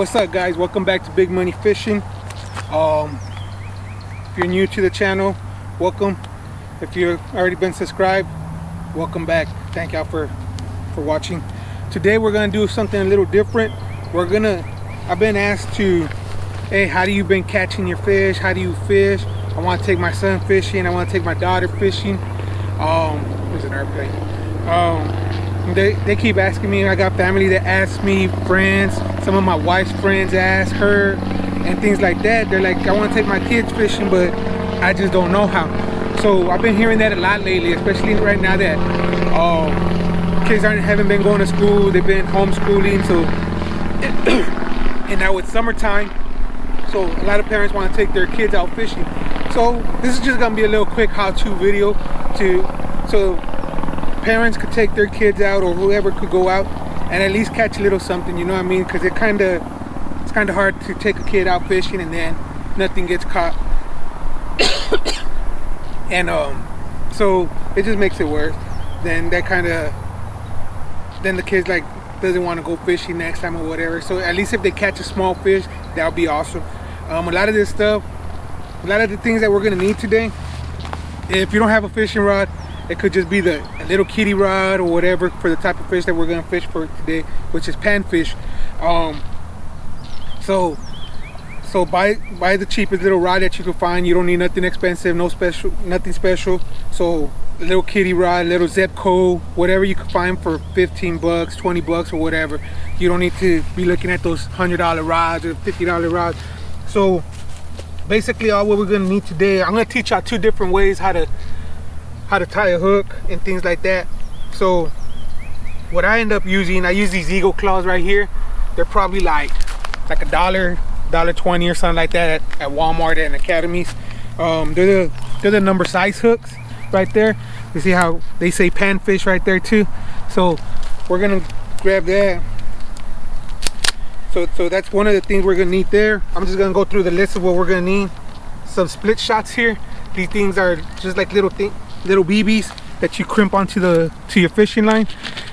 What's up, guys? Welcome back to Big Money Fishing. If you're new to the channel, welcome. If you've already been subscribed, welcome back. Thank y'all for watching. Today we're gonna do something a little different. I've been asked to, hey, how do you been catching your fish? How do you fish? I want to take my son fishing. I want to take my daughter fishing. There's an airplane. They keep asking me. I got family that ask me, friends, some of my wife's friends ask her, and things like that. They're like, I want to take my kids fishing, but I just don't know how. So I've been hearing that a lot lately, especially right now that kids haven't been going to school. They've been homeschooling. So and now it's summertime, so a lot of parents want to take their kids out fishing. So this is just gonna be a little quick how-to video so parents could take their kids out, or whoever could go out and at least catch a little something, you know what I mean? Because it's kind of hard to take a kid out fishing and then nothing gets caught. And so it just makes it worse. Then the kids like doesn't want to go fishing next time or whatever. So at least if they catch a small fish, that would be awesome. A lot of this stuff, a lot of the things that we're gonna need today, if you don't have a fishing rod, it could just be a little kiddie rod or whatever for the type of fish that we're gonna fish for today, which is panfish. So buy the cheapest little rod that you can find. You don't need nothing expensive, nothing special. So a little kiddie rod, a little Zepco, whatever you can find for 15 bucks, 20 bucks or whatever. You don't need to be looking at those $100 rods or $50 rods. So basically all what we're gonna need today, I'm gonna teach y'all two different ways how to tie a hook and things like that. So what I end up using, I use these Eagle claws right here. They're probably like $1.20 or something like that at Walmart and academies. They're the number size hooks right there. You see how they say panfish right there too. So we're gonna grab that. So that's one of the things we're gonna need there. I'm just gonna go through the list of what we're gonna need. Some split shots here. These things are just like little BBs that you crimp onto your fishing line.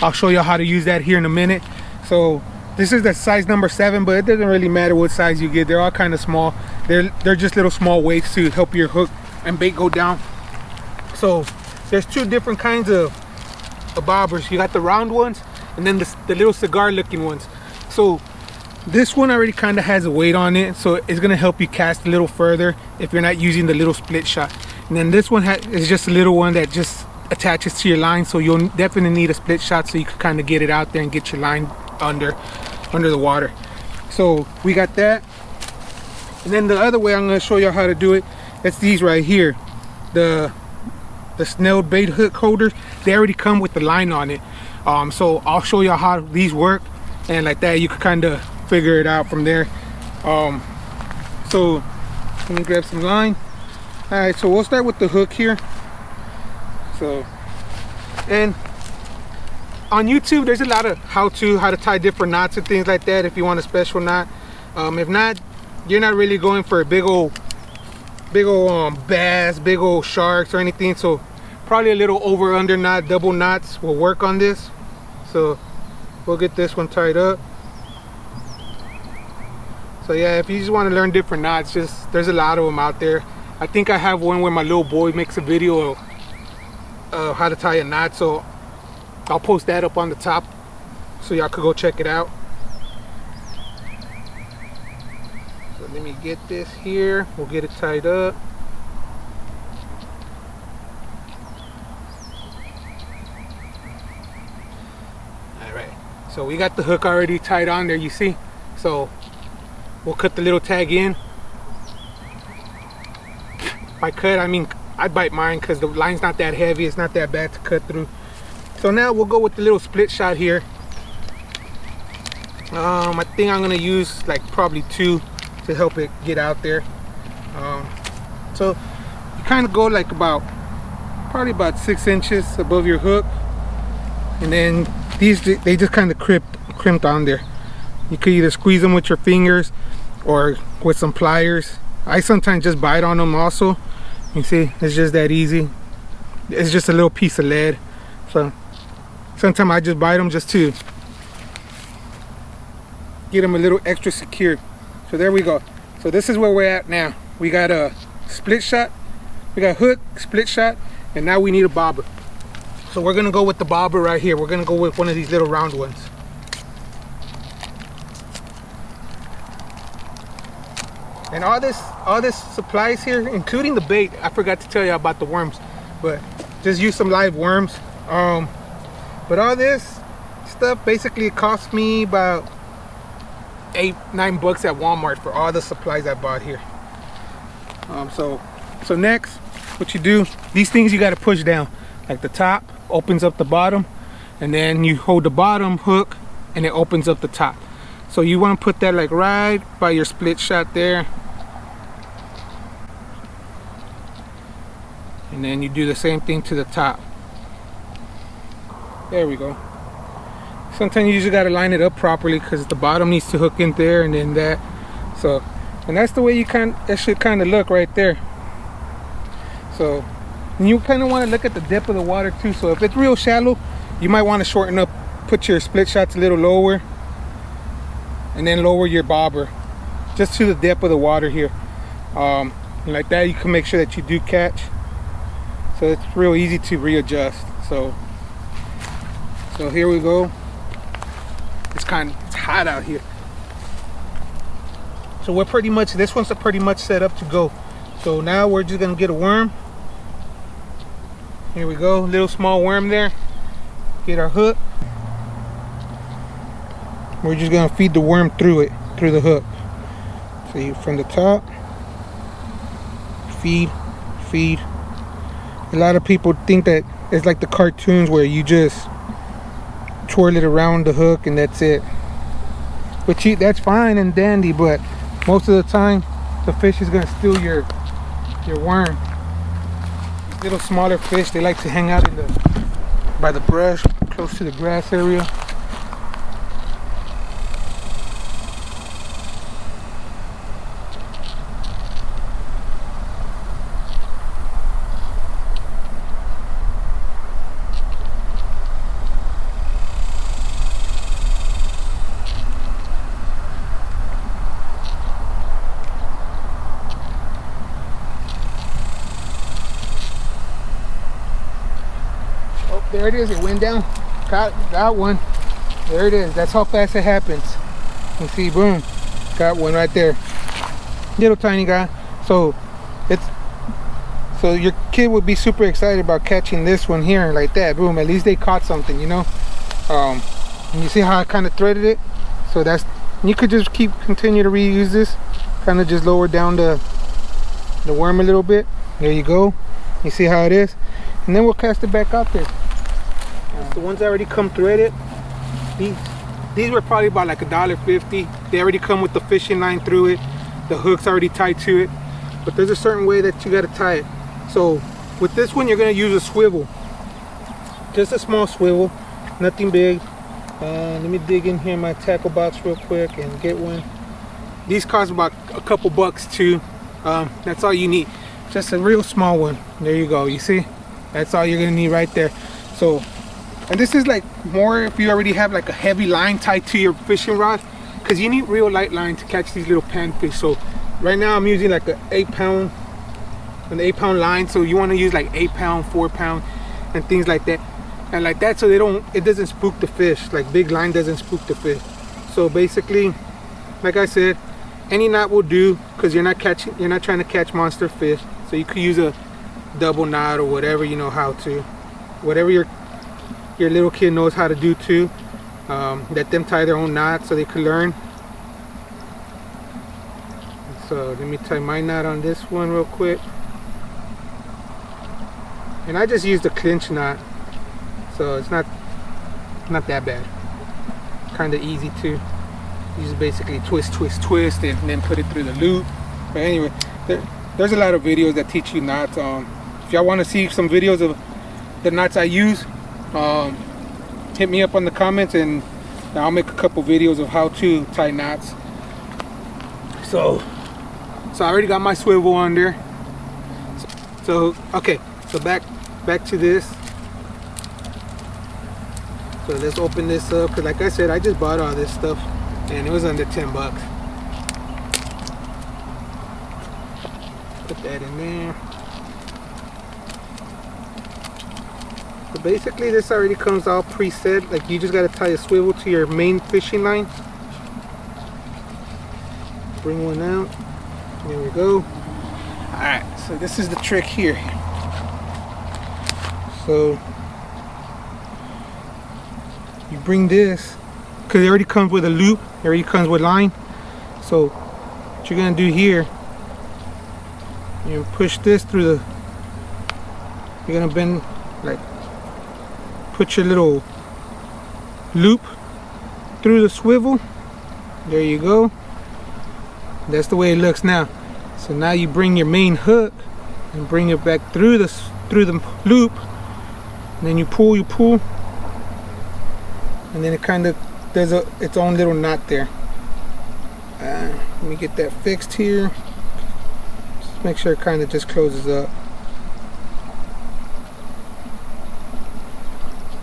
I'll show you how to use that here in a minute. So this is the size number 7, but it doesn't really matter what size you get. They're all kind of small. They're just little small weights to help your hook and bait go down. So there's two different kinds of bobbers. You got the round ones and then the little cigar looking ones. So this one already kind of has a weight on it, so it's gonna help you cast a little further if you're not using the little split shot. And then this one is just a little one that just attaches to your line, so you'll definitely need a split shot so you can kind of get it out there and get your line under the water. So we got that. And then the other way I'm going to show you how to do it, it's these right here, the snelled bait hook holders. They already come with the line on it. So I'll show you how these work, and like that you can kind of figure it out from there. So let me grab some line. All right, so we'll start with the hook here. So, and on YouTube there's a lot of how to tie different knots and things like that if you want a special knot. If not, you're not really going for a big old bass, big old sharks or anything, so probably a little over under knot, double knots will work on this. So we'll get this one tied up. So yeah, if you just want to learn different knots, there's a lot of them out there. I think I have one where my little boy makes a video of how to tie a knot, so I'll post that up on the top so y'all could go check it out. So let me get this here. We'll get it tied up. Alright, so we got the hook already tied on there, you see. So we'll cut the little tag in. By cut, I mean I bite mine because the line's not that heavy. It's not that bad to cut through. So now we'll go with the little split shot here. I think I'm gonna use like probably 2 to help it get out there. So you kind of go like probably about 6 inches above your hook, and then they just kind of crimped on there. You could either squeeze them with your fingers or with some pliers. I sometimes just bite on them also. You see, it's just that easy. It's just a little piece of lead. So sometimes I just bite them just to get them a little extra secure. So there we go. So this is where we're at now. We got a split shot, we got hook, split shot, and now we need a bobber. So we're gonna go with the bobber right here. We're gonna go with one of these little round ones. And all this supplies here, including the bait. I forgot to tell you about the worms, but just use some live worms. But all this stuff basically cost me about $8-9 at Walmart for all the supplies I bought here. So next, what you do, these things you got to push down. Like the top opens up the bottom, and then you hold the bottom hook, and it opens up the top. So you want to put that like right by your split shot there. And then you do the same thing to the top. There we go. Sometimes you just got to line it up properly because the bottom needs to hook in there, and then that. So, and that's the way that should kind of look right there. So you kind of want to look at the depth of the water too. So if it's real shallow, you might want to shorten up, put your split shots a little lower, and then lower your bobber just to the depth of the water here. And like that, you can make sure that you do catch. So it's real easy to readjust. So here we go. It's hot out here. So we're pretty much, this one's pretty much set up to go. So now we're just gonna get a worm. Here we go, little small worm there. Get our hook. We're just gonna feed the worm through the hook. So you, from the top, feed. A lot of people think that it's like the cartoons where you just twirl it around the hook and that's it. But that's fine and dandy, but most of the time the fish is gonna steal your worm. These little smaller fish, they like to hang out by the brush, close to the grass area. There it is, it went down. Got one. There it is. That's how fast it happens. You see, boom. Got one right there. Little tiny guy. So your kid would be super excited about catching this one here like that. Boom. At least they caught something, you know. And you see how I kind of threaded it? So you could just continue to reuse this. Kind of just lower down the worm a little bit. There you go. You see how it is? And then we'll cast it back out there. The ones that already come threaded, these were probably about like $1.50. They already come with the fishing line through it. The hook's already tied to it. But there's a certain way that you got to tie it. So with this one, you're going to use a swivel. Just a small swivel, nothing big. Let me dig in here in my tackle box real quick and get one. These cost about a couple bucks too. That's all you need. Just a real small one. There you go. You see? That's all you're going to need right there. So, and this is like more if you already have like a heavy line tied to your fishing rod, because you need real light line to catch these little panfish. So right now I'm using like an 8-pound line. So you want to use like 8-pound, 4-pound, and things like that, and like that, so it doesn't spook the fish. Like big line doesn't spook the fish. So basically, like I said, any knot will do, because you're not trying to catch monster fish. So you could use a double knot or whatever you know how to, whatever your little kid knows how to do too. Let them tie their own knot so they could learn. So let me tie my knot on this one real quick, and I just used a clinch knot, so it's not that bad. Kind of easy too. You just basically twist and then put it through the loop. But anyway, there's a lot of videos that teach you knots. If y'all want to see some videos of the knots I use, hit me up on the comments and I'll make a couple videos of how to tie knots. So I already got my swivel on there. So okay, so back to this. So let's open this up, because like I said, I just bought all this stuff. And it was under 10 bucks. Put that in there. So basically this already comes all preset. Like you just gotta tie a swivel to your main fishing line. Bring one out. There we go. Alright, so this is the trick here. So you bring this, because it already comes with a loop, it already comes with line. So what you're gonna do here, you push this through the, you're gonna bend, like put your little loop through the swivel. There you go. That's the way it looks now. So now you bring your main hook and bring it back through the loop, and then you pull, and then it kind of does its own little knot there. Let me get that fixed here. Just make sure it kind of just closes up.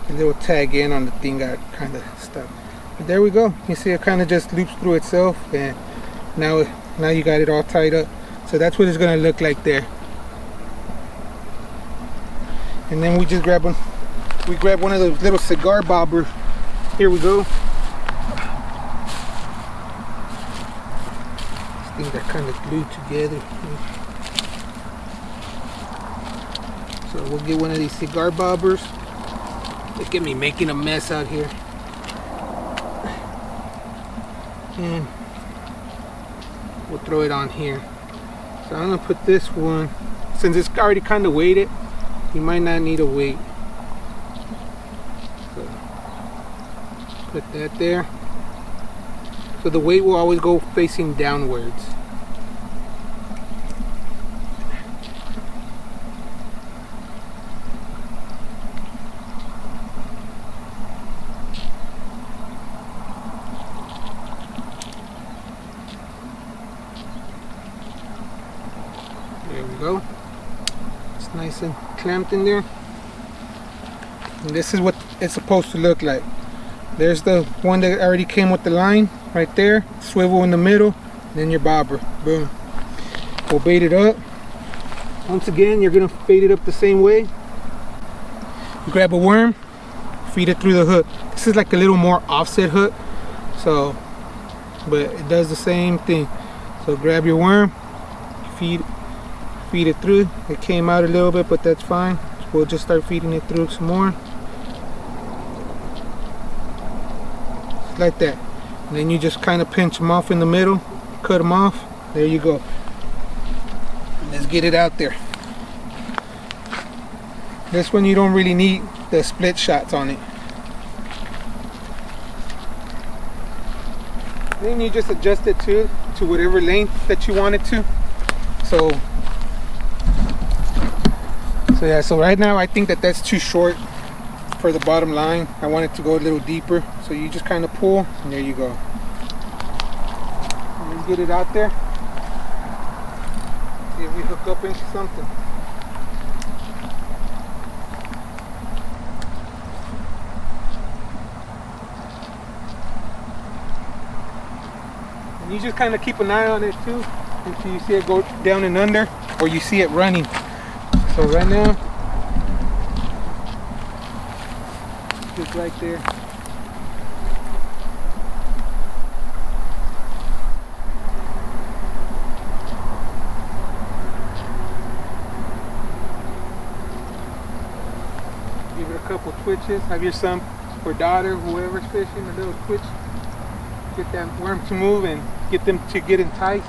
A little tag in on the thing got kind of stuck. But there we go. You see it kind of just loops through itself, and now you got it all tied up. So that's what it's gonna look like there. And then we just grab one. We grab one of those little cigar bobbers. Here we go. These things are kind of glued together. So we'll get one of these cigar bobbers. Look at me making a mess out here. And we'll throw it on here. So I'm gonna put this one, since it's already kind of weighted, you might not need a weight. So put that there. So the weight will always go facing downwards. There we go. It's nice and clamped in there. And this is what it's supposed to look like. There's the one that already came with the line right there. Swivel in the middle, then your bobber. Boom. We'll bait it up. Once again, you're gonna bait it up the same way. You grab a worm, feed it through the hook. This is like a little more offset hook, so, but it does the same thing. So grab your worm, feed it through. It came out a little bit, but that's fine. We'll just start feeding it through some more. Like that. And then you just kind of pinch them off in the middle, cut them off. There you go. And let's get it out there. This one you don't really need the split shots on it. Then you just adjust it to whatever length that you want it to. So yeah, so right now I think that that's too short for the bottom line. I want it to go a little deeper. So you just kind of pull, and there you go. And then get it out there. See if we hook up into something. And you just kind of keep an eye on it too, until you see it go down and under, or you see it running. So right now, just right there. Give it a couple twitches. Have your son or daughter, whoever's fishing, a little twitch. Get that worm to move and get them to get enticed.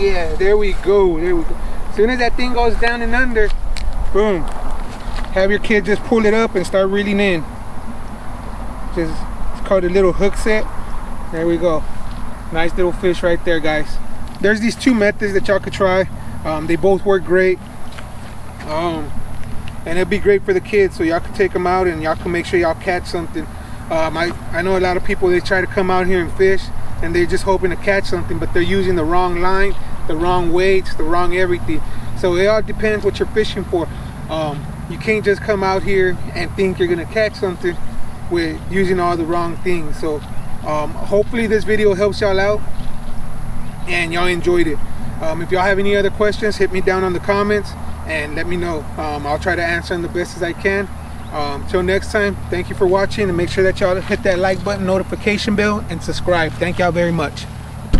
Yeah, there we go. There we go. As soon as that thing goes down and under, boom. Have your kid just pull it up and start reeling in. Just, it's called a little hook set. There we go. Nice little fish right there, guys. There's these two methods that y'all could try. They both work great. And it'd be great for the kids, so y'all can take them out and y'all can make sure y'all catch something. I know a lot of people, they try to come out here and fish and they're just hoping to catch something, but they're using the wrong line, the wrong weights, the wrong everything. So it all depends what you're fishing for. You can't just come out here and think you're gonna catch something with using all the wrong things. So hopefully this video helps y'all out and y'all enjoyed it. If y'all have any other questions, hit me down on the comments and let me know. I'll try to answer them the best as I can. Till next time, thank you for watching, and make sure that y'all hit that like button, notification bell, and subscribe. Thank y'all very much.